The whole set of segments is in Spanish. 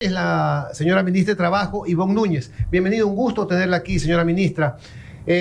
Es la señora ministra de Trabajo, Ivonne Núñez. Bienvenido, un gusto tenerla aquí, señora ministra.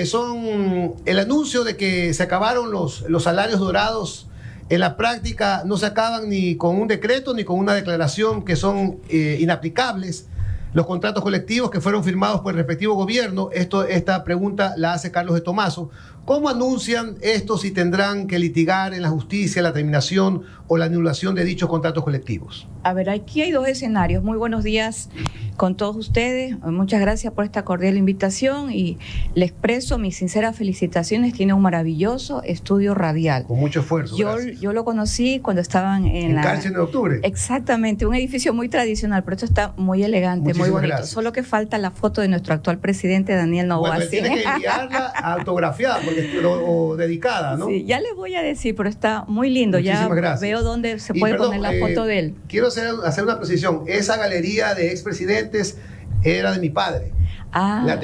Son el anuncio de que se acabaron los salarios dorados. En la práctica no se acaban ni con un decreto ni con una declaración, que son inaplicables los contratos colectivos que fueron firmados por el respectivo gobierno. Esta pregunta la hace Carlos de Tomaso. ¿Cómo anuncian esto si tendrán que litigar en la justicia la terminación o la anulación de dichos contratos colectivos? A ver, aquí hay dos escenarios. Muy buenos días con todos ustedes. Muchas gracias por esta cordial invitación y le expreso mis sinceras felicitaciones. Tiene un maravilloso estudio radial. Con mucho esfuerzo. Yo lo conocí cuando estaban en la... Cárcel de Octubre. Exactamente, un edificio muy tradicional, pero esto está muy elegante, Muchísimas muy bonito. gracias. Solo que falta la foto de nuestro actual presidente, Daniel Noboa. Bueno, tiene que enviarla autografiada o dedicada, ¿no? Sí, ya les voy a decir, pero está muy lindo. Muchísimas Ya gracias. veo dónde se puede poner la foto de él. Quiero hacer una precisión. Esa galería de expresidentes era de mi padre.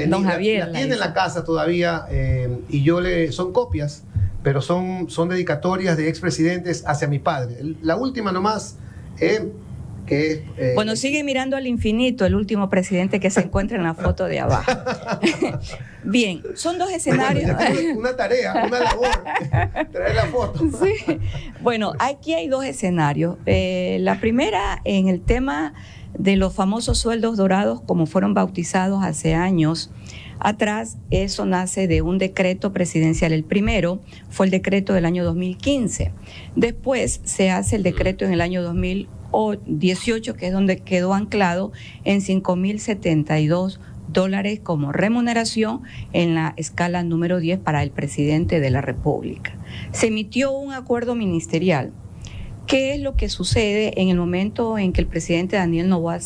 Don Javier. La tiene en la casa todavía, y son copias, pero son dedicatorias de expresidentes hacia mi padre. La última nomás, bueno, sigue mirando al infinito el último presidente que se encuentra en la foto de abajo. Bien, son dos escenarios. Bueno, una tarea, una labor, traer la foto. Sí. Bueno, aquí hay dos escenarios. La primera, en el tema de los famosos sueldos dorados, como fueron bautizados hace años atrás. Eso nace de un decreto presidencial. El primero fue el decreto del año 2015. Después se hace el decreto en el año 2018, que es donde quedó anclado en $5,072 como remuneración en la escala número 10 para el presidente de la República. Se emitió un acuerdo ministerial. ¿Qué es lo que sucede en el momento en que el presidente Daniel Noboa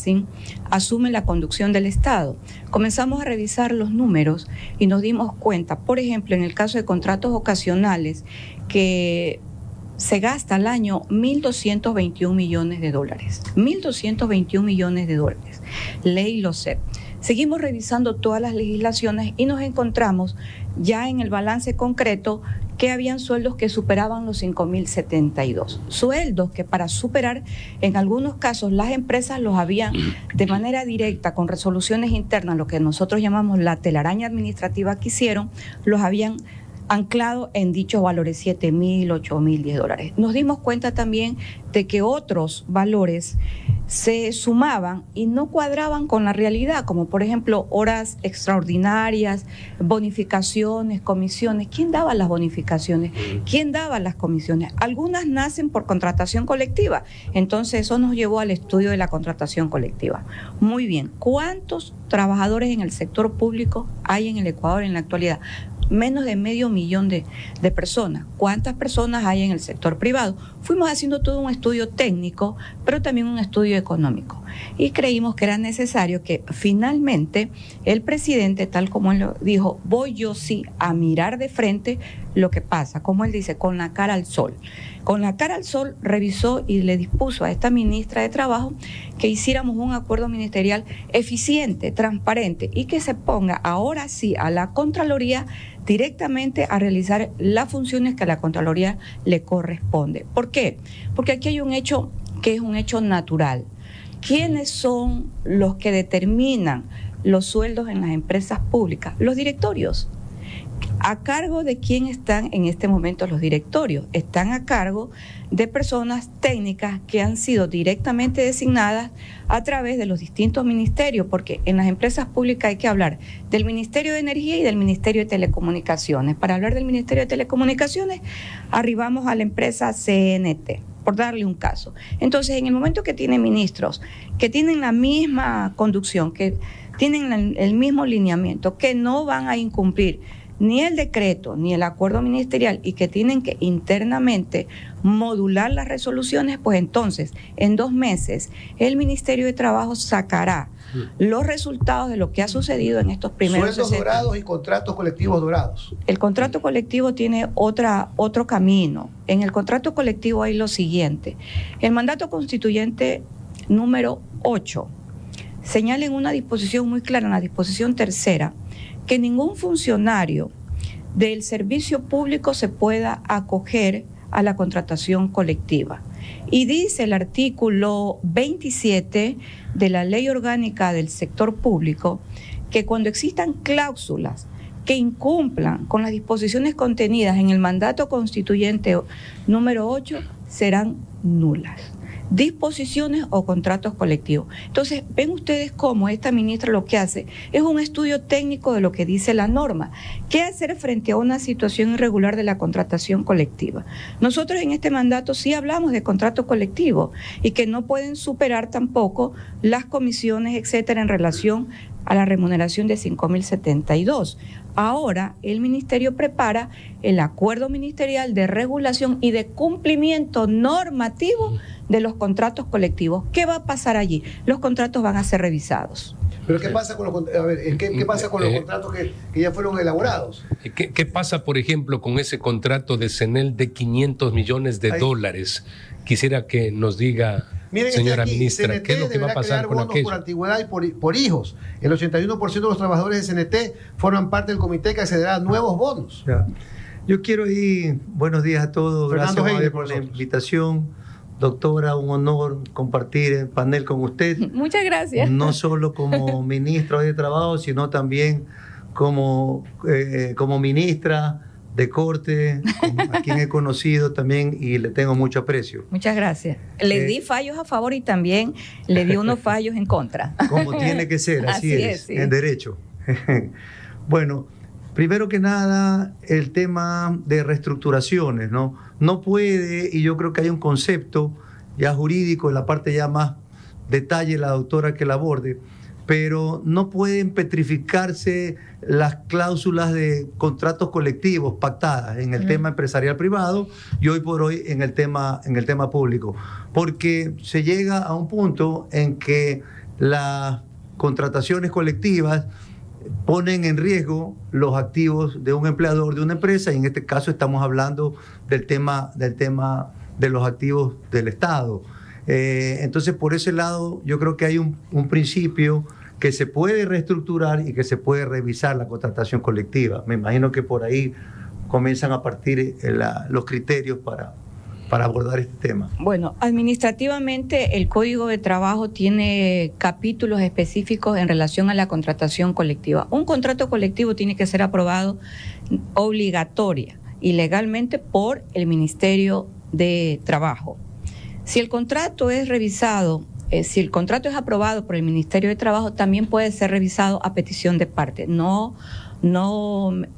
asume la conducción del Estado? Comenzamos a revisar los números y nos dimos cuenta, por ejemplo, en el caso de contratos ocasionales, que se gasta al año $1.221 millones. $1.221 millones. Ley LOCEP. Seguimos revisando todas las legislaciones y nos encontramos ya en el balance concreto que habían sueldos que superaban los 5.072. Sueldos que, para superar, en algunos casos las empresas los habían de manera directa, con resoluciones internas, lo que nosotros llamamos la telaraña administrativa que hicieron, los habían anclado en dichos valores, $7,000, $8,000, $10. Nos dimos cuenta también de que otros valores se sumaban y no cuadraban con la realidad, como por ejemplo horas extraordinarias, bonificaciones, comisiones. ¿Quién daba las bonificaciones? ¿Quién daba las comisiones? Algunas nacen por contratación colectiva, entonces eso nos llevó al estudio de la contratación colectiva. Muy bien, ¿cuántos trabajadores en el sector público hay en el Ecuador en la actualidad? Menos de 500,000 de personas. ¿Cuántas personas hay en el sector privado? Fuimos haciendo todo un estudio técnico, pero también un estudio económico. Y creímos que era necesario que finalmente el presidente, tal como él lo dijo, voy yo sí a mirar de frente lo que pasa, como él dice, con la cara al sol. Con la cara al sol revisó y le dispuso a esta ministra de Trabajo que hiciéramos un acuerdo ministerial eficiente, transparente y que se ponga ahora sí a la Contraloría directamente a realizar las funciones que a la Contraloría le corresponde. ¿Por qué? Porque aquí hay un hecho que es un hecho natural. ¿Quiénes son los que determinan los sueldos en las empresas públicas? Los directorios. ¿A cargo de quién están en este momento los directorios? Están a cargo de personas técnicas que han sido directamente designadas a través de los distintos ministerios, porque en las empresas públicas hay que hablar del Ministerio de Energía y del Ministerio de Telecomunicaciones. Para hablar del Ministerio de Telecomunicaciones, arribamos a la empresa CNT, por darle un caso. Entonces, en el momento que tienen ministros que tienen la misma conducción, que tienen el mismo lineamiento, que no van a incumplir ni el decreto ni el acuerdo ministerial y que tienen que internamente modular las resoluciones, pues entonces en 2 meses el Ministerio de Trabajo sacará los resultados de lo que ha sucedido en estos primeros sueldos dorados y contratos colectivos dorados. El contrato colectivo tiene otro camino. En el contrato colectivo hay lo siguiente. El mandato constituyente número 8 señala en una disposición muy clara, en la disposición tercera, que ningún funcionario del servicio público se pueda acoger a la contratación colectiva. Y dice el artículo 27 de la Ley Orgánica del Sector Público que cuando existan cláusulas que incumplan con las disposiciones contenidas en el mandato constituyente número 8 serán nulas. Disposiciones o contratos colectivos. Entonces, ven ustedes cómo esta ministra lo que hace es un estudio técnico de lo que dice la norma. ¿Qué hacer frente a una situación irregular de la contratación colectiva? Nosotros en este mandato sí hablamos de contrato colectivo y que no pueden superar tampoco las comisiones, etcétera, en relación a la remuneración de 5.072. Ahora el ministerio prepara el acuerdo ministerial de regulación y de cumplimiento normativo de los contratos colectivos. ¿Qué va a pasar allí? Los contratos van a ser revisados. Pero ¿qué pasa con los, ¿qué pasa con los contratos que ya fueron elaborados? ¿Qué pasa, por ejemplo, con ese contrato de CENEL de 500 millones de dólares? Quisiera que nos diga, miren, señora aquí, ministra, CNT ¿qué es lo que va a pasar con aquello? Por antigüedad y por hijos. El 81% de los trabajadores de CNT forman parte del comité que accederá a nuevos bonos. Ya. Yo quiero ir, buenos días a todos, Fernando gracias Heine, por la invitación. Doctora, un honor compartir el panel con usted. Muchas gracias. No solo como ministra de Trabajo, sino también como ministra de Corte, a quien he conocido también y le tengo mucho aprecio. Muchas gracias. Le di fallos a favor y también le di unos fallos en contra. Como tiene que ser, así es, sí. En derecho. Bueno, primero que nada, el tema de reestructuraciones, ¿no? No puede, y yo creo que hay un concepto ya jurídico, en la parte ya más detalle la doctora que la aborde, pero no pueden petrificarse las cláusulas de contratos colectivos pactadas en el tema empresarial privado y hoy por hoy en el tema público, porque se llega a un punto en que las contrataciones colectivas ponen en riesgo los activos de un empleador de una empresa, y en este caso estamos hablando del tema de los activos del Estado. Entonces, por ese lado, yo creo que hay un principio que se puede reestructurar y que se puede revisar la contratación colectiva. Me imagino que por ahí comienzan a partir los criterios para abordar este tema. Bueno, administrativamente el Código de Trabajo tiene capítulos específicos en relación a la contratación colectiva. Un contrato colectivo tiene que ser aprobado obligatoria y legalmente por el Ministerio de Trabajo. Si el contrato es revisado, si el contrato es aprobado por el Ministerio de Trabajo, también puede ser revisado a petición de parte, no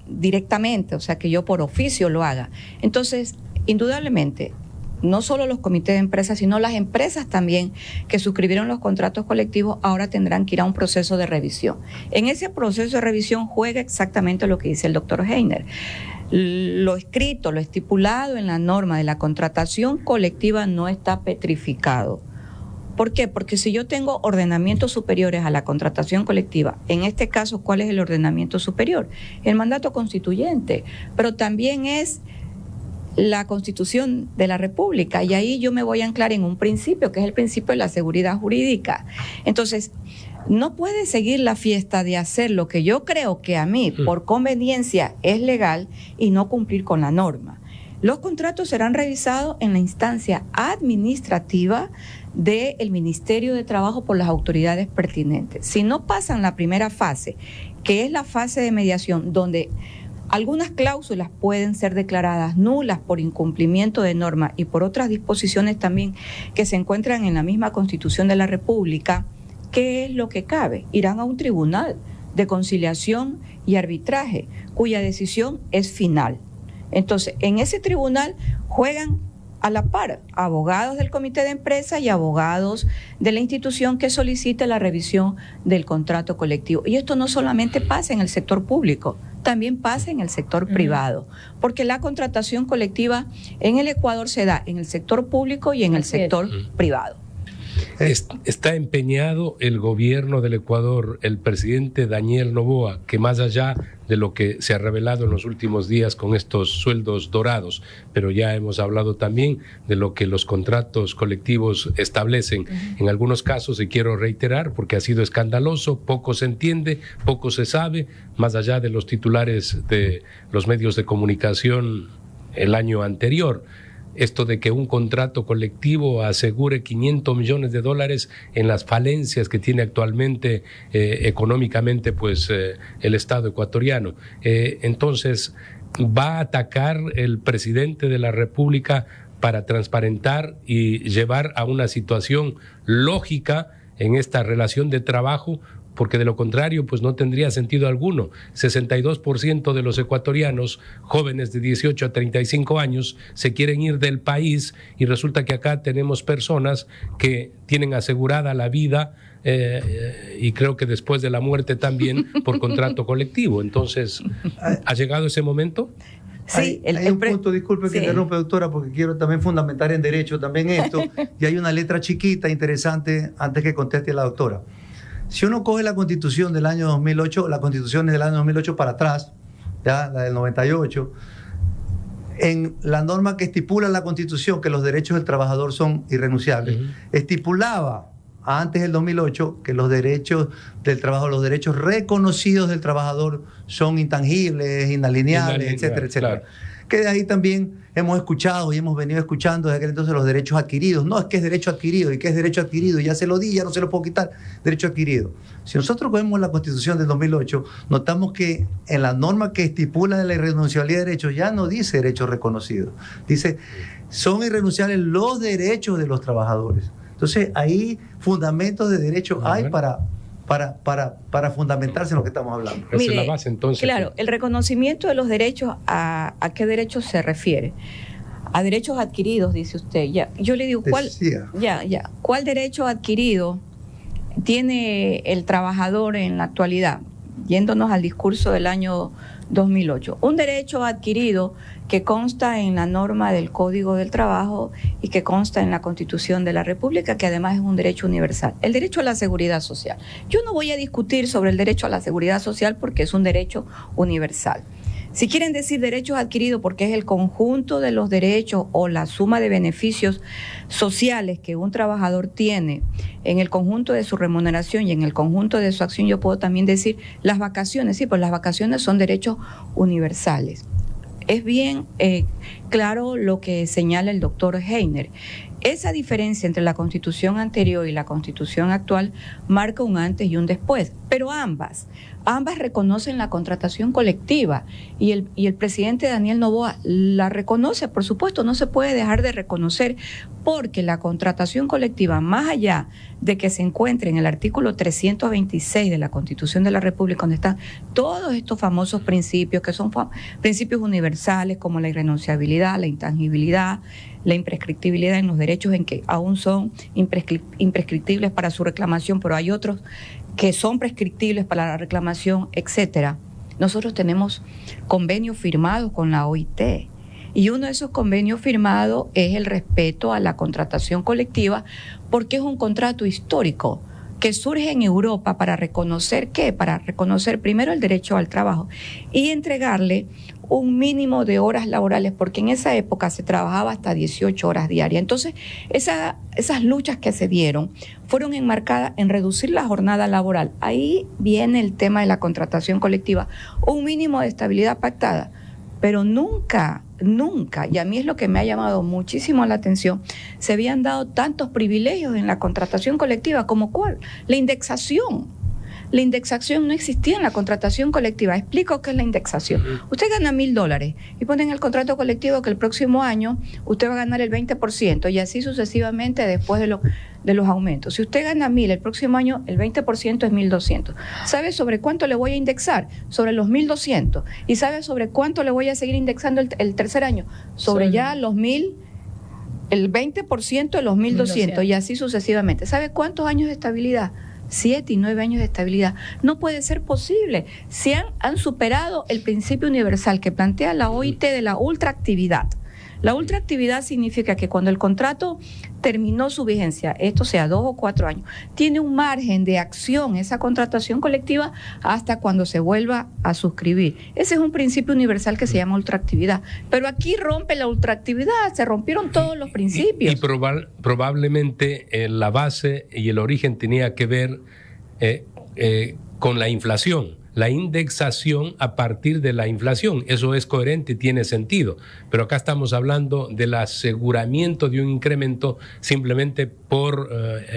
directamente, o sea, que yo por oficio lo haga. Entonces, indudablemente, no solo los comités de empresas, sino las empresas también que suscribieron los contratos colectivos ahora tendrán que ir a un proceso de revisión. En ese proceso de revisión juega exactamente lo que dice el doctor Heiner. Lo escrito, lo estipulado en la norma de la contratación colectiva no está petrificado. ¿Por qué? Porque si yo tengo ordenamientos superiores a la contratación colectiva, en este caso, ¿cuál es el ordenamiento superior? El mandato constituyente, pero también es la Constitución de la República, y ahí yo me voy a anclar en un principio, que es el principio de la seguridad jurídica. Entonces, no puede seguir la fiesta de hacer lo que yo creo que a mí, por conveniencia, es legal y no cumplir con la norma. Los contratos serán revisados en la instancia administrativa del Ministerio de Trabajo por las autoridades pertinentes. Si no pasan la primera fase, que es la fase de mediación, donde algunas cláusulas pueden ser declaradas nulas por incumplimiento de norma y por otras disposiciones también que se encuentran en la misma Constitución de la República, ¿qué es lo que cabe? Irán a un tribunal de conciliación y arbitraje, cuya decisión es final. Entonces, en ese tribunal juegan a la par abogados del comité de empresa y abogados de la institución que solicite la revisión del contrato colectivo. Y esto no solamente pasa en el sector público, también pasa en el sector privado, porque la contratación colectiva en el Ecuador se da en el sector público y en el sector privado. Está empeñado el gobierno del Ecuador, el presidente Daniel Noboa, que más allá de lo que se ha revelado en los últimos días con estos sueldos dorados, pero ya hemos hablado también de lo que los contratos colectivos establecen en algunos casos, y quiero reiterar porque ha sido escandaloso, poco se entiende, poco se sabe, más allá de los titulares de los medios de comunicación el año anterior. esto de que un contrato colectivo asegure $500 millones en las falencias que tiene actualmente económicamente pues el Estado ecuatoriano. Entonces, ¿va a atacar el presidente de la República para transparentar y llevar a una situación lógica en esta relación de trabajo? Porque de lo contrario, pues no tendría sentido alguno. 62% de los ecuatorianos jóvenes de 18 a 35 años se quieren ir del país y resulta que acá tenemos personas que tienen asegurada la vida y creo que después de la muerte también por contrato colectivo. Entonces, ¿ha llegado ese momento? Sí, hay un punto, disculpe que interrumpa, doctora, porque quiero también fundamentar en derecho también esto, y hay una letra chiquita interesante antes que conteste la doctora. Si uno coge la Constitución del año 2008, la Constitución es del año 2008 para atrás, ya la del 98, en la norma que estipula la Constitución que los derechos del trabajador son irrenunciables, estipulaba antes del 2008 que los derechos del trabajador, los derechos reconocidos del trabajador son intangibles, inalineables, etcétera, etcétera. Claro. Que de ahí también hemos escuchado y hemos venido escuchando desde aquel entonces los derechos adquiridos. No, es que es derecho adquirido. ¿Y qué es derecho adquirido? Ya se lo di, ya no se lo puedo quitar. Derecho adquirido. Si nosotros vemos la Constitución del 2008, notamos que en la norma que estipula de la irrenunciabilidad de derechos ya no dice derechos reconocidos. Dice, son irrenunciables los derechos de los trabajadores. Entonces, ahí fundamentos de derecho hay para fundamentarse en lo que estamos hablando. Mire, esa es la base, entonces. Claro, el reconocimiento de los derechos, ¿a qué derechos se refiere? A derechos adquiridos, dice usted. Ya, yo le digo, ¿cuál derecho adquirido tiene el trabajador en la actualidad? Yéndonos al discurso del año 2008. Un derecho adquirido que consta en la norma del Código del Trabajo y que consta en la Constitución de la República, que además es un derecho universal. El derecho a la seguridad social. Yo no voy a discutir sobre el derecho a la seguridad social porque es un derecho universal. Si quieren decir derechos adquiridos porque es el conjunto de los derechos o la suma de beneficios sociales que un trabajador tiene en el conjunto de su remuneración y en el conjunto de su acción, yo puedo también decir las vacaciones. Sí, pues las vacaciones son derechos universales. Es bien claro lo que señala el doctor Heiner. Esa diferencia entre la Constitución anterior y la Constitución actual marca un antes y un después, pero ambas reconocen la contratación colectiva y el presidente Daniel Noboa la reconoce, por supuesto, no se puede dejar de reconocer, porque la contratación colectiva, más allá de que se encuentre en el artículo 326 de la Constitución de la República, donde están todos estos famosos principios, que son principios universales como la irrenunciabilidad, la intangibilidad, la imprescriptibilidad en los derechos en que aún son imprescriptibles para su reclamación, pero hay otros que son prescriptibles para la reclamación, etcétera. Nosotros tenemos convenios firmados con la OIT y uno de esos convenios firmados es el respeto a la contratación colectiva, porque es un contrato histórico que surge en Europa para reconocer para reconocer primero el derecho al trabajo y entregarle un mínimo de horas laborales, porque en esa época se trabajaba hasta 18 horas diarias. Entonces, esas luchas que se dieron fueron enmarcadas en reducir la jornada laboral. Ahí viene el tema de la contratación colectiva, un mínimo de estabilidad pactada, pero nunca, y a mí es lo que me ha llamado muchísimo la atención, se habían dado tantos privilegios en la contratación colectiva, como ¿cuál? La indexación. La indexación no existía en la contratación colectiva. Explico qué es la indexación. Usted gana $1,000 y pone en el contrato colectivo que el próximo año usted va a ganar el 20% y así sucesivamente después de los aumentos. Si usted gana 1,000, el próximo año el 20% es 1,200. ¿Sabe sobre cuánto le voy a indexar? Sobre los 1,200. ¿Y sabe sobre cuánto le voy a seguir indexando el tercer año? Sobre ya los 1,000, el 20% de los 1,200 y así sucesivamente. ¿Sabe cuántos años de estabilidad? 7 y 9 años de estabilidad. No puede ser posible. Se han superado el principio universal que plantea la OIT de la ultraactividad. La ultraactividad significa que cuando el contrato terminó su vigencia, esto sea 2 o 4 años, tiene un margen de acción esa contratación colectiva hasta cuando se vuelva a suscribir. Ese es un principio universal que se llama ultraactividad. Pero aquí rompe la ultraactividad, se rompieron todos los principios. Y probablemente la base y el origen tenía que ver con la inflación. la indexación a partir de la inflación. Eso es coherente, tiene sentido. Pero acá estamos hablando del aseguramiento de un incremento simplemente por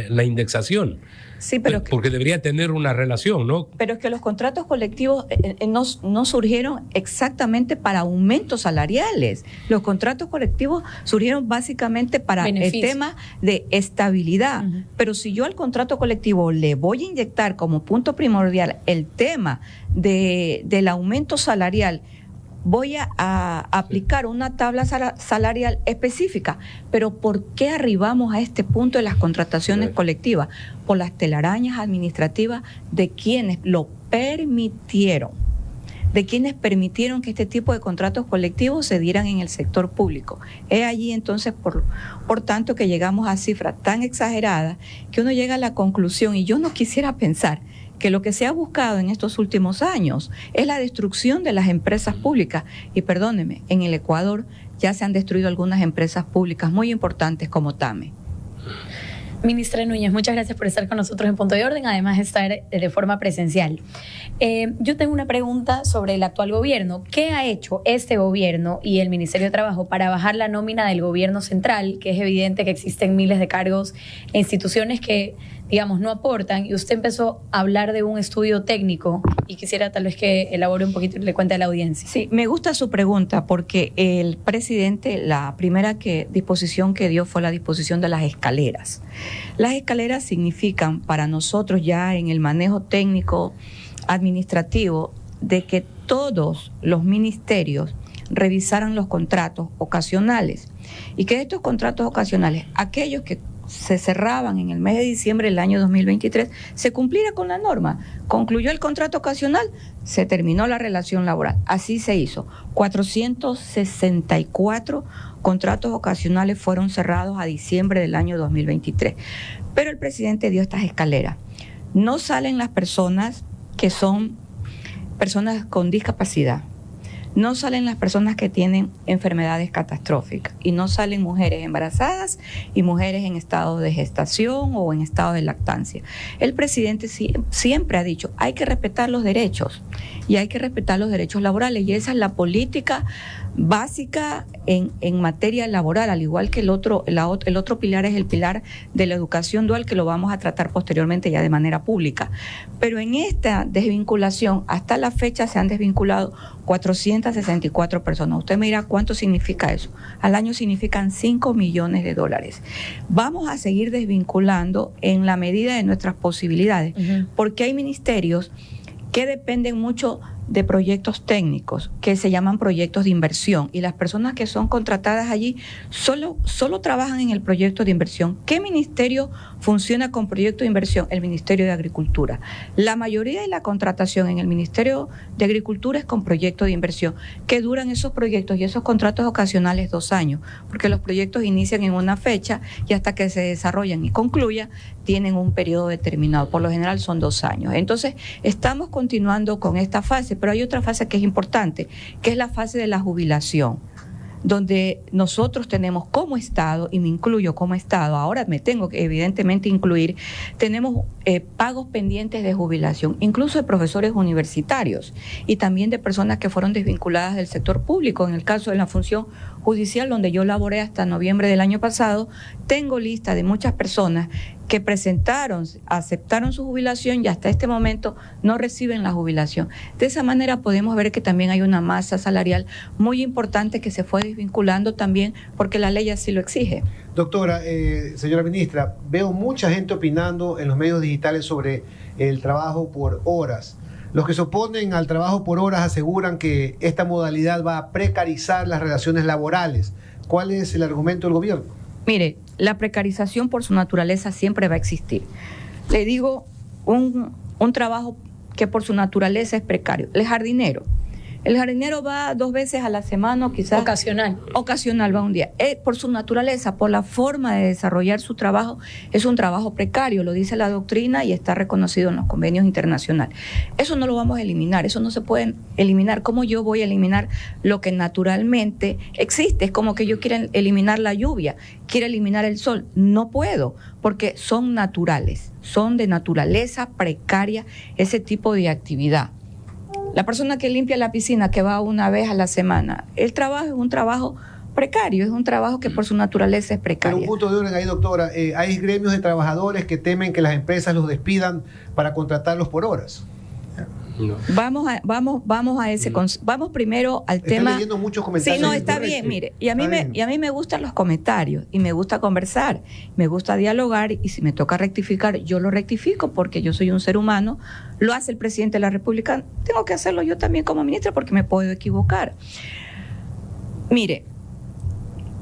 la indexación. Sí, pero porque debería tener una relación, ¿no? Pero es que los contratos colectivos no surgieron exactamente para aumentos salariales. Los contratos colectivos surgieron básicamente para el tema de estabilidad. Pero si yo al contrato colectivo le voy a inyectar como punto primordial el tema del aumento salarial, voy a aplicar una tabla salarial específica. Pero ¿por qué arribamos a este punto de las contrataciones colectivas? Por las telarañas administrativas de quienes lo permitieron, de quienes permitieron que este tipo de contratos colectivos se dieran en el sector público. Es allí entonces, por tanto, que llegamos a cifras tan exageradas que uno llega a la conclusión, y yo no quisiera pensar que lo que se ha buscado en estos últimos años es la destrucción de las empresas públicas. Y perdóneme, en el Ecuador ya se han destruido algunas empresas públicas muy importantes como TAME. Ministra Núñez, muchas gracias por estar con nosotros en Punto de Orden, además de estar de forma presencial. Yo tengo una pregunta sobre el actual gobierno. ¿Qué ha hecho este gobierno y el Ministerio de Trabajo para bajar la nómina del gobierno central? Que es evidente que existen miles de cargos e instituciones que, digamos, no aportan. Y usted empezó a hablar de un estudio técnico y quisiera tal vez que elabore un poquito y le cuente a la audiencia. Sí, me gusta su pregunta porque el presidente, la primera disposición que dio fue la disposición de las escaleras. Las escaleras significan para nosotros ya en el manejo técnico administrativo de que todos los ministerios revisaran los contratos ocasionales y que estos contratos ocasionales, aquellos que se cerraban en el mes de diciembre del año 2023, se cumpliera con la norma. Concluyó el contrato ocasional, se terminó la relación laboral. Así se hizo. 464 contratos ocasionales fueron cerrados a diciembre del año 2023. Pero el presidente dio estas escaleras. No salen las personas que son personas con discapacidad. No salen las personas que tienen enfermedades catastróficas y no salen mujeres embarazadas y mujeres en estado de gestación o en estado de lactancia. El presidente siempre ha dicho, hay que respetar los derechos y hay que respetar los derechos laborales, y esa es la política básica en materia laboral, al igual que el otro pilar es el pilar de la educación dual, que lo vamos a tratar posteriormente ya de manera pública. Pero en esta desvinculación, hasta la fecha se han desvinculado 464 personas. Usted me dirá cuánto significa eso. Al año significan $5 millones. Vamos a seguir desvinculando en la medida de nuestras posibilidades, porque hay ministerios que dependen mucho de proyectos técnicos que se llaman proyectos de inversión, y las personas que son contratadas allí solo trabajan en el proyecto de inversión. ¿Qué ministerio funciona con proyecto de inversión? El Ministerio de Agricultura. La mayoría de la contratación en el Ministerio de Agricultura es con proyectos de inversión, que duran esos proyectos y esos contratos ocasionales 2 años, porque los proyectos inician en una fecha y hasta que se desarrollan y concluyan tienen un periodo determinado. Por lo general son 2 años. Entonces, estamos continuando con esta fase, pero hay otra fase que es importante, que es la fase de la jubilación, donde nosotros tenemos como Estado, y me incluyo como Estado, ahora me tengo que evidentemente incluir, tenemos pagos pendientes de jubilación, incluso de profesores universitarios y también de personas que fueron desvinculadas del sector público. En el caso de la función judicial, donde yo laboré hasta noviembre del año pasado, tengo lista de muchas personas que aceptaron su jubilación y hasta este momento no reciben la jubilación. De esa manera podemos ver que también hay una masa salarial muy importante que se fue desvinculando también porque la ley así lo exige. Doctora, señora ministra, veo mucha gente opinando en los medios digitales sobre el trabajo por horas. Los que se oponen al trabajo por horas aseguran que esta modalidad va a precarizar las relaciones laborales. ¿Cuál es el argumento del gobierno? Mire, la precarización por su naturaleza siempre va a existir. Le digo, un trabajo que por su naturaleza es precario. El jardinero va 2 veces a la semana, o quizás... Ocasional va un día. Por su naturaleza, por la forma de desarrollar su trabajo, es un trabajo precario, lo dice la doctrina y está reconocido en los convenios internacionales. Eso no lo vamos a eliminar, eso no se puede eliminar. ¿Cómo yo voy a eliminar lo que naturalmente existe? Es como que yo quiera eliminar la lluvia, quiera eliminar el sol. No puedo, porque son naturales, son de naturaleza precaria ese tipo de actividad. La persona que limpia la piscina, que va una vez a la semana, el trabajo es un trabajo precario, es un trabajo que por su naturaleza es Pero precario. un punto de orden ahí, doctora. Hay gremios de trabajadores que temen que las empresas los despidan para contratarlos por horas. No. Vamos a ese vamos primero al Estoy tema. leyendo muchos comentarios. Sí, no, Sí, está correcto. bien, mire, y a Está mí me gustan los comentarios y me gusta conversar, me gusta dialogar y si me toca rectificar, yo lo rectifico porque yo soy un ser humano, lo hace el presidente de la República, tengo que hacerlo yo también como ministra porque me puedo equivocar. Mire,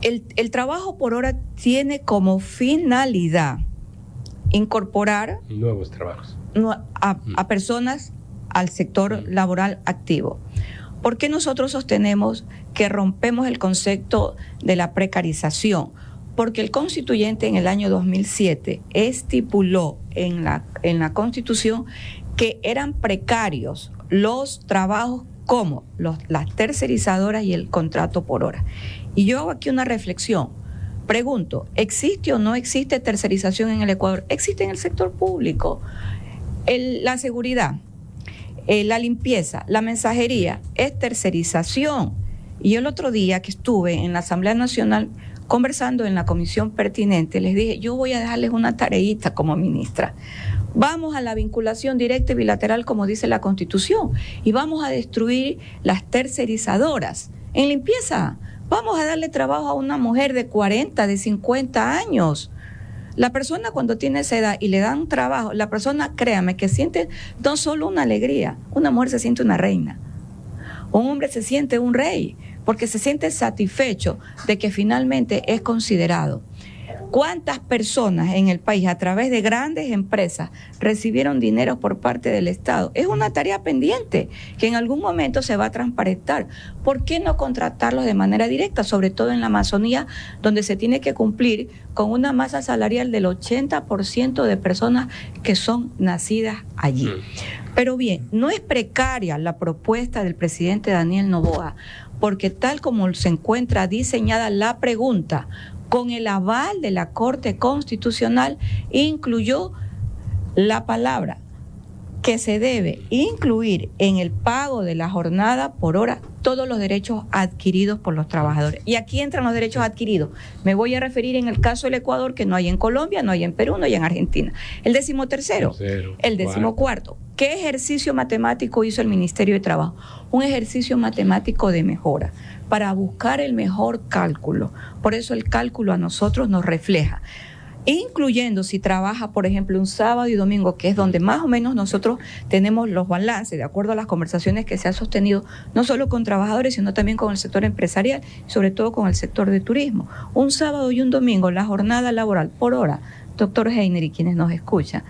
el trabajo por hora tiene como finalidad incorporar Nuevos trabajos. a personas al sector laboral activo. ¿Por qué nosotros sostenemos que rompemos el concepto de la precarización? Porque el constituyente en el año 2007 estipuló en la Constitución que eran precarios los trabajos como las tercerizadoras y el contrato por hora. Y yo hago aquí una reflexión. Pregunto, ¿existe o no existe tercerización en el Ecuador? Existe en el sector público. La seguridad, la limpieza, la mensajería, es tercerización. Y el otro día que estuve en la Asamblea Nacional conversando en la comisión pertinente, les dije, yo voy a dejarles una tareita como ministra. Vamos a la vinculación directa y bilateral como dice la Constitución y vamos a destruir las tercerizadoras. En limpieza, vamos a darle trabajo a una mujer de 40, de 50 años. La persona cuando tiene esa edad y le dan trabajo, la persona, créame, que siente no solo una alegría, una mujer se siente una reina, un hombre se siente un rey, porque se siente satisfecho de que finalmente es considerado. ¿Cuántas personas en el país a través de grandes empresas recibieron dinero por parte del Estado? Es una tarea pendiente que en algún momento se va a transparentar. ¿Por qué no contratarlos de manera directa, sobre todo en la Amazonía, donde se tiene que cumplir con una masa salarial del 80% de personas que son nacidas allí? Pero bien, no es precaria la propuesta del presidente Daniel Noboa, porque tal como se encuentra diseñada la pregunta, con el aval de la Corte Constitucional, incluyó la palabra que se debe incluir en el pago de la jornada por hora todos los derechos adquiridos por los trabajadores. Y aquí entran los derechos adquiridos. Me voy a referir en el caso del Ecuador, que no hay en Colombia, no hay en Perú, no hay en Argentina. El 13º, el 14º. ¿Qué ejercicio matemático hizo el Ministerio de Trabajo? Un ejercicio matemático de mejora para buscar el mejor cálculo. Por eso el cálculo a nosotros nos refleja, incluyendo si trabaja, por ejemplo, un sábado y domingo, que es donde más o menos nosotros tenemos los balances, de acuerdo a las conversaciones que se han sostenido, no solo con trabajadores, sino también con el sector empresarial, sobre todo con el sector de turismo. Un sábado y un domingo, la jornada laboral por hora, doctor Heiner y quienes nos escuchan,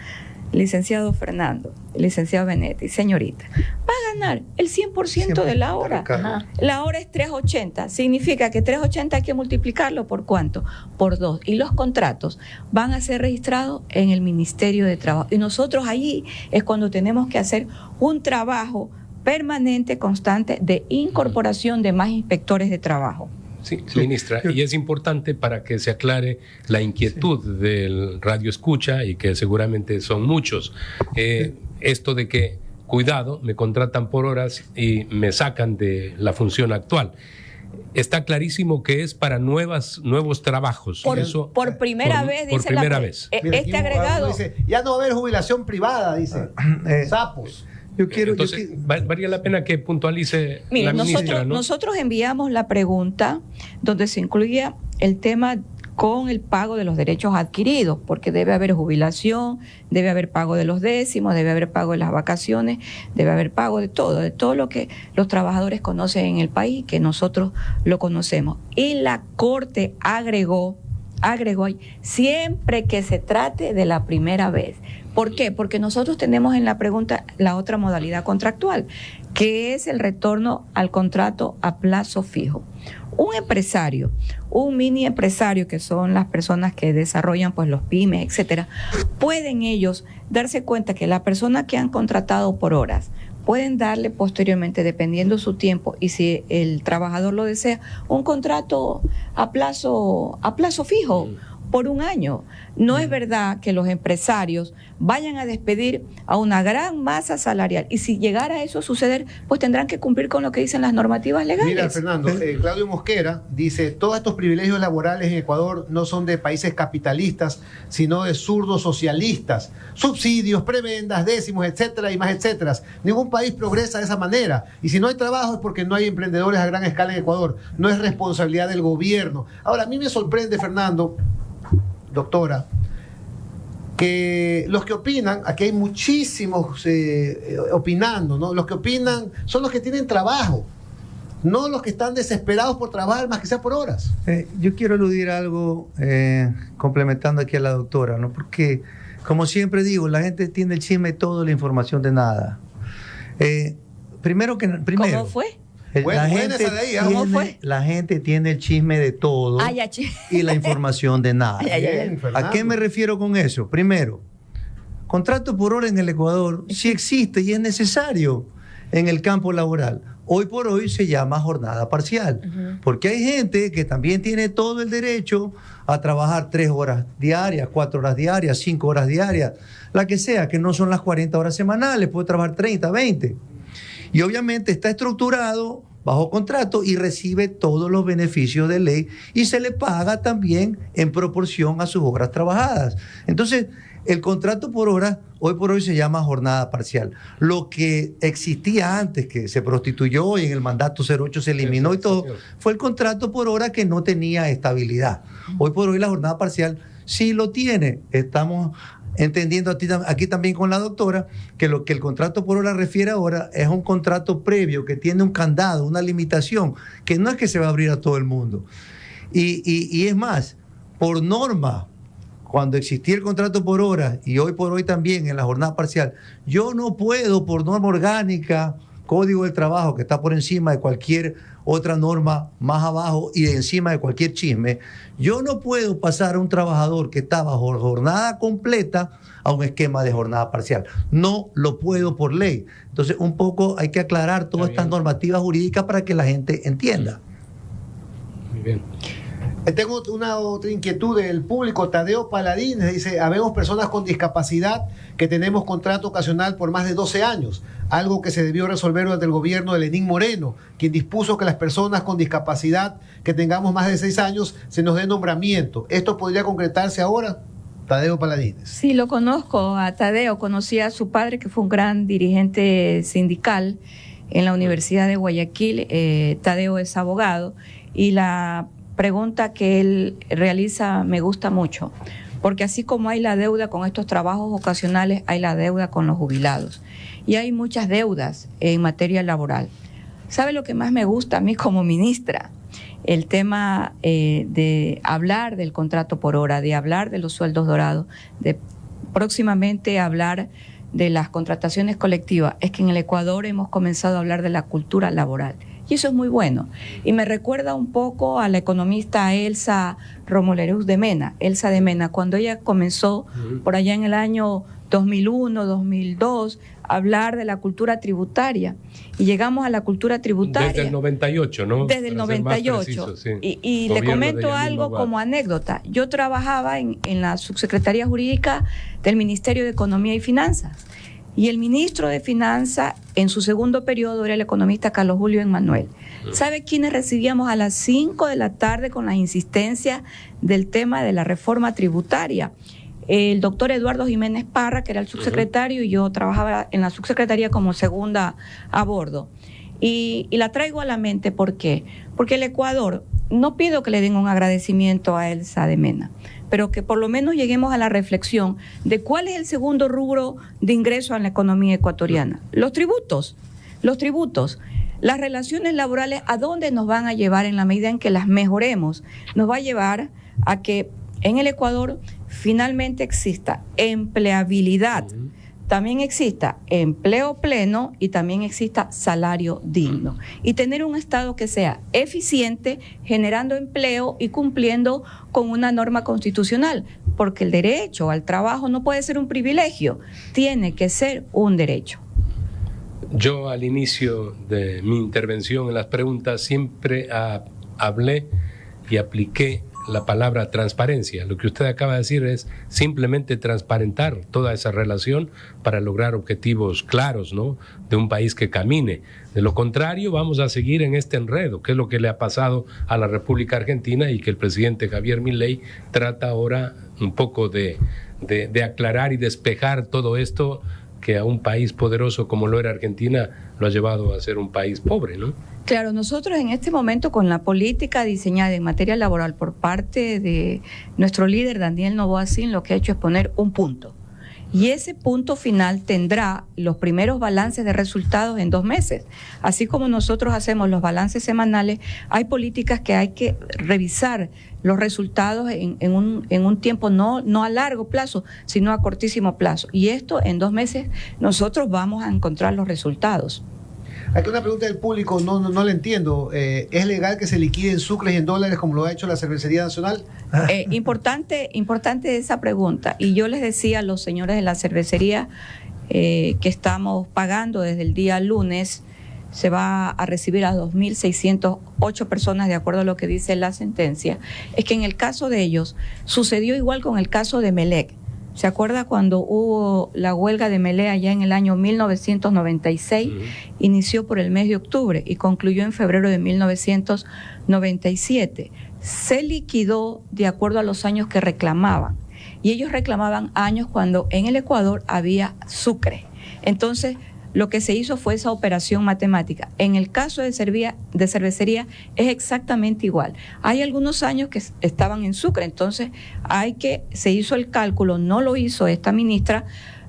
licenciado Fernando, licenciado Benetti, señorita, va a ganar el 100% de la hora. Ajá. La hora es 3.80, significa que 3.80 hay que multiplicarlo por ¿cuánto? Por 2. Y los contratos van a ser registrados en el Ministerio de Trabajo. Y nosotros allí es cuando tenemos que hacer un trabajo permanente, constante, de incorporación de más inspectores de trabajo. Sí, ministra, y es importante para que se aclare la inquietud del radio escucha y que seguramente son muchos. Esto de que, cuidado, me contratan por horas y me sacan de la función actual. Está clarísimo que es para nuevos trabajos. Por primera vez, dice por primera vez. Mira, aquí Este agregado. dice, ya no va a haber jubilación privada, dice. Sapos. Entonces, valía la pena que puntualice Mire, la ministra, ¿no? nosotros enviamos la pregunta donde se incluía el tema con el pago de los derechos adquiridos, porque debe haber jubilación, debe haber pago de los décimos, debe haber pago de las vacaciones, debe haber pago de todo lo que los trabajadores conocen en el país, que nosotros lo conocemos. Y la Corte agregó ahí, siempre que se trate de la primera vez. ¿Por qué? Porque nosotros tenemos en la pregunta la otra modalidad contractual, que es el retorno al contrato a plazo fijo. Un empresario, un mini empresario, que son las personas que desarrollan pues los pymes, etcétera, pueden ellos darse cuenta que la persona que han contratado por horas pueden darle posteriormente, dependiendo su tiempo y si el trabajador lo desea, un contrato a plazo fijo. por un año. No es verdad que los empresarios vayan a despedir a una gran masa salarial. Y si llegara a eso a suceder, pues tendrán que cumplir con lo que dicen las normativas legales. Mira, Fernando, Claudio Mosquera dice, todos estos privilegios laborales en Ecuador no son de países capitalistas, sino de zurdos socialistas. Subsidios, prebendas, décimos, etcétera, y más etcétera. Ningún país progresa de esa manera. Y si no hay trabajo es porque no hay emprendedores a gran escala en Ecuador. No es responsabilidad del gobierno. Ahora, a mí me sorprende, Fernando, doctora, que los que opinan, aquí hay muchísimos opinando, ¿no? Los que opinan son los que tienen trabajo, no los que están desesperados por trabajar, más que sea por horas. Yo quiero aludir a algo, complementando aquí a la doctora, ¿no? Porque, como siempre digo, la gente tiene el chisme de todo, la información de nada. Primero, ¿Cómo fue? ¿Cómo fue? La gente tiene el chisme de todo y la información de nada. ¿A qué me refiero con eso? Primero, contrato por hora en el Ecuador sí existe y es necesario en el campo laboral. Hoy por hoy se llama jornada parcial, porque hay gente que también tiene todo el derecho a trabajar 3 horas diarias, 4 horas diarias, 5 horas diarias, la que sea, que no son las 40 horas semanales, puede trabajar 30, 20. Y obviamente está estructurado bajo contrato y recibe todos los beneficios de ley y se le paga también en proporción a sus horas trabajadas. Entonces, el contrato por hora, hoy por hoy se llama jornada parcial. Lo que existía antes, que se prostituyó y en el mandato 08 se eliminó y todo, fue el contrato por hora que no tenía estabilidad. Hoy por hoy la jornada parcial sí lo tiene. Estamos entendiendo aquí también con la doctora que lo que el contrato por hora refiere ahora es un contrato previo que tiene un candado, una limitación, que no es que se va a abrir a todo el mundo. Y es más, por norma, cuando existía el contrato por hora y hoy por hoy también en la jornada parcial, yo no puedo, por norma orgánica, Código del Trabajo, que está por encima de cualquier otra norma más abajo y encima de cualquier chisme, yo no puedo pasar a un trabajador que está bajo jornada completa a un esquema de jornada parcial. No lo puedo por ley. Entonces, un poco hay que aclarar todas estas normativas jurídicas para que la gente entienda. Muy bien. Tengo una otra inquietud del público. Tadeo Paladines dice, habemos personas con discapacidad que tenemos contrato ocasional por más de 12 años, algo que se debió resolver durante el gobierno de Lenín Moreno, quien dispuso que las personas con discapacidad que tengamos más de 6 años se nos dé nombramiento. ¿Esto podría concretarse ahora? Tadeo Paladines. Sí, lo conozco a Tadeo, conocí a su padre, que fue un gran dirigente sindical en la Universidad de Guayaquil. Tadeo es abogado y la pregunta que él realiza me gusta mucho, porque así como hay la deuda con estos trabajos ocasionales, hay la deuda con los jubilados. Y hay muchas deudas en materia laboral. ¿Sabe lo que más me gusta a mí como ministra? El tema de hablar del contrato por hora, de hablar de los sueldos dorados, de próximamente hablar de las contrataciones colectivas. Es que en el Ecuador hemos comenzado a hablar de la cultura laboral. Y eso es muy bueno. Y me recuerda un poco a la economista Elsa Romolerus de Mena. Elsa de Mena, cuando ella comenzó por allá en el año 2001, 2002, a hablar de la cultura tributaria. Y llegamos a la cultura tributaria. Desde el 98, ¿no? Desde el 98. Preciso, sí. Y le comento algo como anécdota. Yo trabajaba en la subsecretaría jurídica del Ministerio de Economía y Finanzas. Y el ministro de Finanzas, en su segundo periodo, era el economista Carlos Julio Emmanuel. ¿Sabe quiénes recibíamos a las 5 de la tarde con las insistencias del tema de la reforma tributaria? El doctor Eduardo Jiménez Parra, que era el subsecretario, y yo trabajaba en la subsecretaría como segunda a bordo. Y la traigo a la mente, ¿por qué? Porque el Ecuador, no pido que le den un agradecimiento a Elsa de Mena, pero que por lo menos lleguemos a la reflexión de cuál es el segundo rubro de ingreso en la economía ecuatoriana. Los tributos. Las relaciones laborales, ¿a dónde nos van a llevar en la medida en que las mejoremos? Nos va a llevar a que en el Ecuador finalmente exista empleabilidad, también exista empleo pleno y también exista salario digno. Y tener un Estado que sea eficiente, generando empleo y cumpliendo con una norma constitucional, porque el derecho al trabajo no puede ser un privilegio, tiene que ser un derecho. Yo al inicio de mi intervención en las preguntas siempre hablé y apliqué la palabra transparencia. Lo que usted acaba de decir es simplemente transparentar toda esa relación para lograr objetivos claros, ¿no?, de un país que camine. De lo contrario, vamos a seguir en este enredo, que es lo que le ha pasado a la República Argentina y que el presidente Javier Milei trata ahora un poco de aclarar y despejar todo esto que a un país poderoso como lo era Argentina lo ha llevado a ser un país pobre, ¿no? Claro, nosotros en este momento con la política diseñada en materia laboral por parte de nuestro líder Daniel Noboa Sin, lo que ha hecho es poner un punto. Y ese punto final tendrá los primeros balances de resultados en 2 meses. Así como nosotros hacemos los balances semanales, hay políticas que hay que revisar los resultados en un tiempo no a largo plazo, sino a cortísimo plazo. Y esto en 2 meses nosotros vamos a encontrar los resultados. Aquí una pregunta del público, no la entiendo. ¿Es legal que se liquiden sucres y en dólares como lo ha hecho la Cervecería Nacional? Importante esa pregunta. Y yo les decía a los señores de la cervecería que estamos pagando desde el día lunes, se va a recibir a 2.608 personas de acuerdo a lo que dice la sentencia. Es que en el caso de ellos sucedió igual con el caso de Melec. ¿Se acuerda cuando hubo la huelga de Melec allá en el año 1996? Inició por el mes de octubre y concluyó en febrero de 1997. Se liquidó de acuerdo a los años que reclamaban. Y ellos reclamaban años cuando en el Ecuador había sucre. Entonces, lo que se hizo fue esa operación matemática. En el caso de cervecería es exactamente igual. Hay algunos años que estaban en sucre, entonces se hizo el cálculo, no lo hizo esta ministra,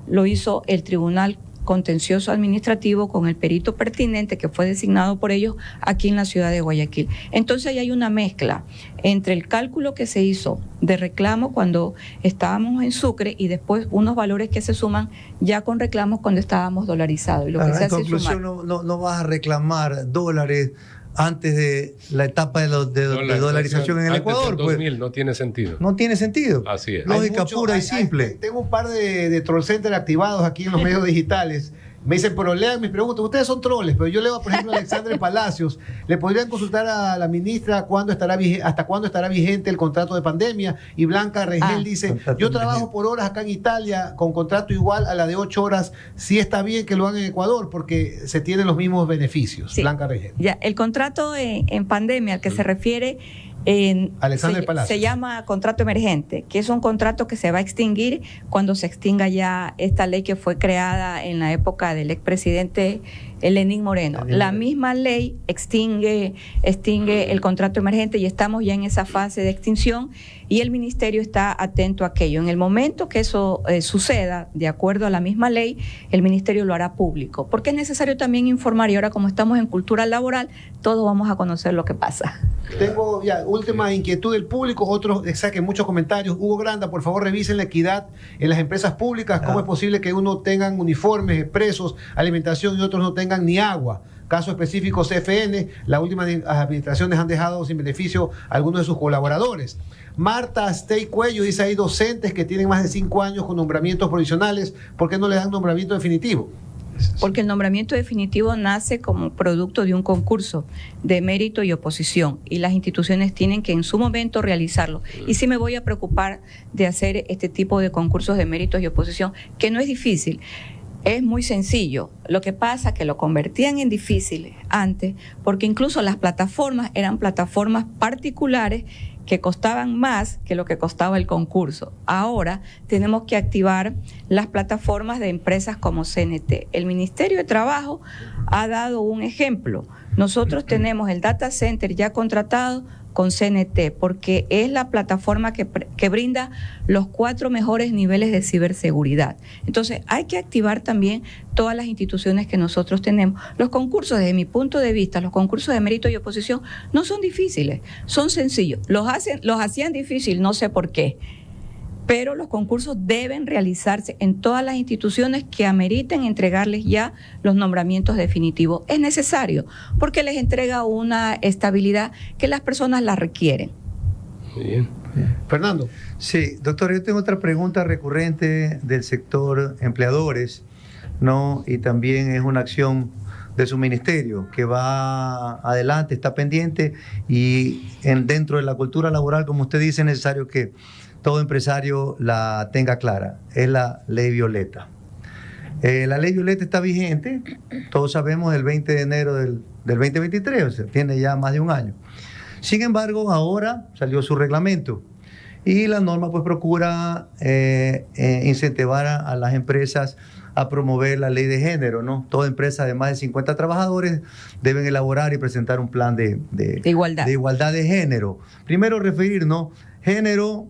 lo hizo el Tribunal Contencioso Administrativo con el perito pertinente que fue designado por ellos aquí en la ciudad de Guayaquil. Entonces ahí hay una mezcla entre el cálculo que se hizo de reclamo cuando estábamos en sucre y después unos valores que se suman ya con reclamos cuando estábamos dolarizados. Y lo que se hace en conclusión, no vas a reclamar dólares antes de la etapa de dolarización en el Ecuador. Antes del 2000 no tiene sentido. No tiene sentido. Así es. Lógica pura y simple. Tengo un par de troll center activados aquí en los medios digitales. Me dicen, pero lean mis preguntas. Ustedes son troles, pero yo leo, por ejemplo, a Alexandre Palacios. ¿Le podrían consultar a la ministra hasta cuándo estará vigente el contrato de pandemia? Y Blanca Rengel dice, yo trabajo por horas acá en Italia con contrato igual a la de 8 horas. Sí está bien que lo hagan en Ecuador porque se tienen los mismos beneficios. Sí. Blanca Rengel. Ya, el contrato en pandemia al que se refiere se llama contrato emergente, que es un contrato que se va a extinguir cuando se extinga ya esta ley que fue creada en la época del expresidente Lenín Moreno. La misma ley extingue el contrato emergente y estamos ya en esa fase de extinción y el ministerio está atento a aquello. En el momento que eso suceda, de acuerdo a la misma ley, el ministerio lo hará público, porque es necesario también informar y ahora como estamos en cultura laboral, todos vamos a conocer lo que pasa. Tengo ya última inquietud del público, otros saquen muchos comentarios. Hugo Granda, por favor revisen la equidad en las empresas públicas. ¿Cómo es posible que uno tengan uniformes, expresos, alimentación y otros no tengan ni agua? Caso específico CFN, las últimas administraciones han dejado sin beneficio a algunos de sus colaboradores. Marta Stey Cuello dice, hay docentes que tienen más de 5 años con nombramientos provisionales, ¿por qué no le dan nombramiento definitivo? Porque el nombramiento definitivo nace como producto de un concurso de mérito y oposición y las instituciones tienen que en su momento realizarlo. Y sí me voy a preocupar de hacer este tipo de concursos de méritos y oposición, que no es difícil. Es muy sencillo. Lo que pasa es que lo convertían en difícil antes, porque incluso las plataformas eran plataformas particulares que costaban más que lo que costaba el concurso. Ahora tenemos que activar las plataformas de empresas como CNT. El Ministerio de Trabajo ha dado un ejemplo. Nosotros tenemos el data center ya contratado con CNT, porque es la plataforma que brinda los 4 mejores niveles de ciberseguridad. Entonces, hay que activar también todas las instituciones que nosotros tenemos. Los concursos, desde mi punto de vista, los concursos de mérito y oposición no son difíciles, son sencillos. Los hacían difícil, no sé por qué. Pero los concursos deben realizarse en todas las instituciones que ameriten entregarles ya los nombramientos definitivos. Es necesario porque les entrega una estabilidad que las personas la requieren. Muy bien. Fernando. Sí, doctor, yo tengo otra pregunta recurrente del sector empleadores, ¿no? Y también es una acción de su ministerio, que va adelante, está pendiente y dentro de la cultura laboral, como usted dice, es necesario que todo empresario la tenga clara. Es la ley Violeta. La ley Violeta está vigente, todos sabemos, el 20 de enero del 2023, o sea, tiene ya más de un año. Sin embargo, ahora salió su reglamento y la norma pues procura incentivar a las empresas a promover la ley de género, ¿no? Toda empresa de más de 50 trabajadores deben elaborar y presentar un plan de igualdad de género. Primero referirnos, género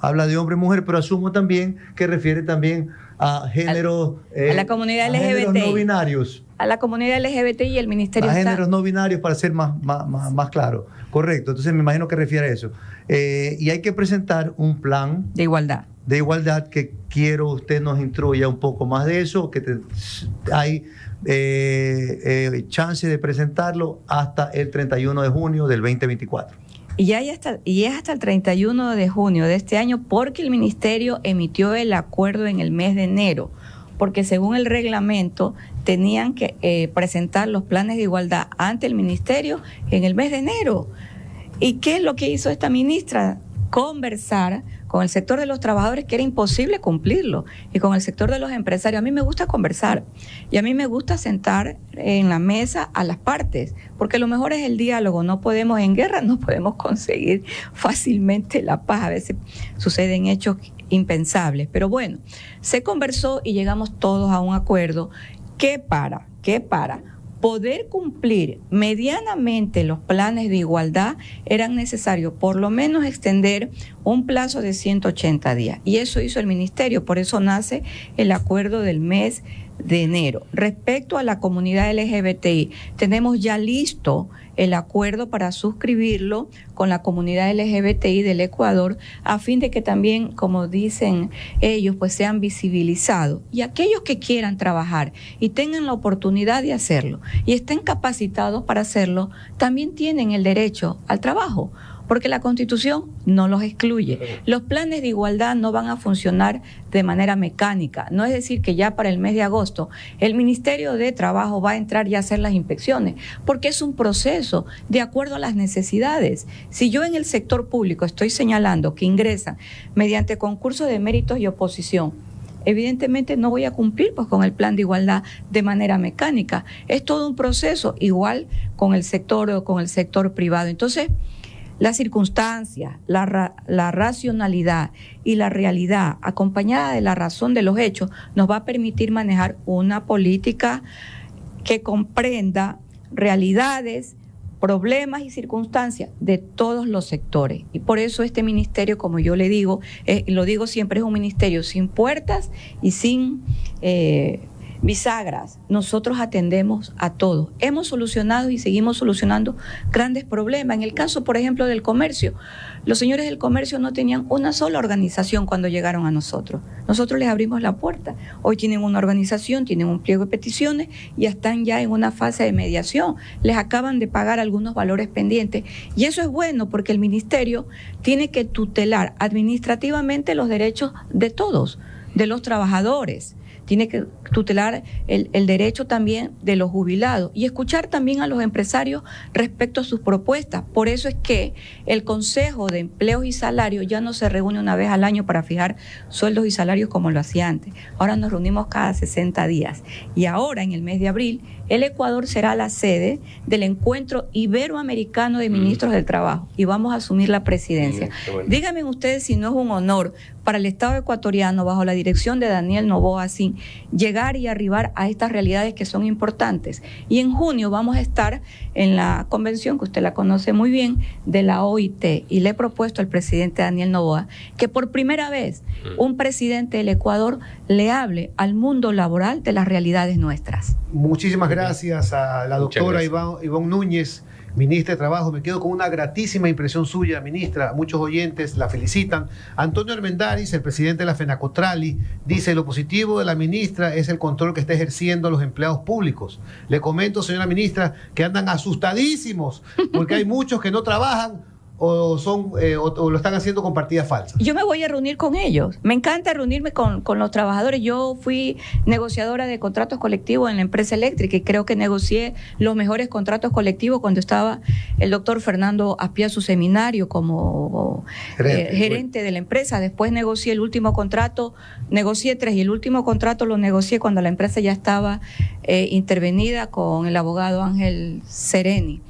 habla de hombre y mujer, pero asumo también que refiere también a género, a la comunidad LGBT, géneros no binarios. A la comunidad LGBT y el ministerio a está... géneros no binarios, para ser más claro. Correcto, entonces me imagino que refiere a eso. Y hay que presentar un plan de igualdad que quiero usted nos instruya un poco más de eso, que hay chance de presentarlo hasta el 31 de junio del 2024. Y es hasta el 31 de junio de este año porque el ministerio emitió el acuerdo en el mes de enero, porque según el reglamento tenían que presentar los planes de igualdad ante el ministerio en el mes de enero. ¿Y qué es lo que hizo esta ministra? Conversar con el sector de los trabajadores, que era imposible cumplirlo, y con el sector de los empresarios. A mí me gusta conversar y a mí me gusta sentar en la mesa a las partes, porque lo mejor es el diálogo. No podemos, en guerra no podemos conseguir fácilmente la paz, a veces suceden hechos impensables, pero bueno, se conversó y llegamos todos a un acuerdo que para poder cumplir medianamente los planes de igualdad eran necesarios por lo menos extender un plazo de 180 días. Y eso hizo el ministerio, por eso nace el acuerdo del mes de enero. Respecto a la comunidad LGBTI, tenemos ya listo el acuerdo para suscribirlo con la comunidad LGBTI del Ecuador, a fin de que también, como dicen ellos, pues sean visibilizados. Y aquellos que quieran trabajar y tengan la oportunidad de hacerlo y estén capacitados para hacerlo, también tienen el derecho al trabajo, porque la Constitución no los excluye. Los planes de igualdad no van a funcionar de manera mecánica. No es decir que ya para el mes de agosto el Ministerio de Trabajo va a entrar y a hacer las inspecciones, porque es un proceso de acuerdo a las necesidades. Si yo en el sector público estoy señalando que ingresan mediante concurso de méritos y oposición, evidentemente no voy a cumplir pues con el plan de igualdad de manera mecánica. Es todo un proceso, igual con el sector privado. Entonces, las circunstancias, la racionalidad y la realidad, acompañada de la razón de los hechos, nos va a permitir manejar una política que comprenda realidades, problemas y circunstancias de todos los sectores. Y por eso este ministerio, como yo le digo, lo digo siempre, es un ministerio sin puertas y sin bisagras. Nosotros atendemos a todos. Hemos solucionado y seguimos solucionando grandes problemas. En el caso, por ejemplo, del comercio, los señores del comercio no tenían una sola organización cuando llegaron a nosotros. Nosotros les abrimos la puerta. Hoy tienen una organización, tienen un pliego de peticiones y están ya en una fase de mediación. Les acaban de pagar algunos valores pendientes y eso es bueno porque el ministerio tiene que tutelar administrativamente los derechos de todos, de los trabajadores. Tiene que tutelar el derecho también de los jubilados y escuchar también a los empresarios respecto a sus propuestas. Por eso es que el Consejo de Empleos y Salarios ya no se reúne una vez al año para fijar sueldos y salarios como lo hacía antes. Ahora nos reunimos cada 60 días. Y ahora, en el mes de abril, el Ecuador será la sede del Encuentro Iberoamericano de Ministros del Trabajo y vamos a asumir la presidencia. Bueno. Díganme ustedes si no es un honor para el Estado ecuatoriano, bajo la dirección de Daniel Noboa, sin llegar y arribar a estas realidades que son importantes. Y en junio vamos a estar en la convención, que usted la conoce muy bien, de la OIT, y le he propuesto al presidente Daniel Noboa que por primera vez un presidente del Ecuador le hable al mundo laboral de las realidades nuestras. Muchísimas gracias a la doctora Ivonne Núñez, ministra de Trabajo. Me quedo con una gratísima impresión suya, ministra. Muchos oyentes la felicitan. Antonio Armendáriz, el presidente de la FENACOTRALI, dice: lo positivo de la ministra es el control que está ejerciendo a los empleados públicos. Le comento, señora ministra, que andan asustadísimos porque hay muchos que no trabajan o lo están haciendo con partidas falsas? Yo me voy a reunir con ellos. Me encanta reunirme con los trabajadores. Yo fui negociadora de contratos colectivos en la empresa eléctrica y creo que negocié los mejores contratos colectivos cuando estaba el doctor Fernando Apia, su seminario como gerente de la empresa. Después negocié el último contrato, negocié 3 y el último contrato lo negocié cuando la empresa ya estaba intervenida con el abogado Ángel Sereni.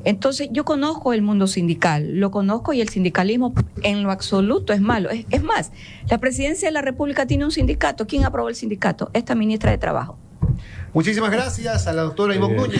Entonces, yo conozco el mundo sindical, lo conozco y el sindicalismo en lo absoluto es malo. Es más, la presidencia de la República tiene un sindicato. ¿Quién aprobó el sindicato? Esta ministra de Trabajo. Muchísimas gracias a la doctora Ivonne Núñez.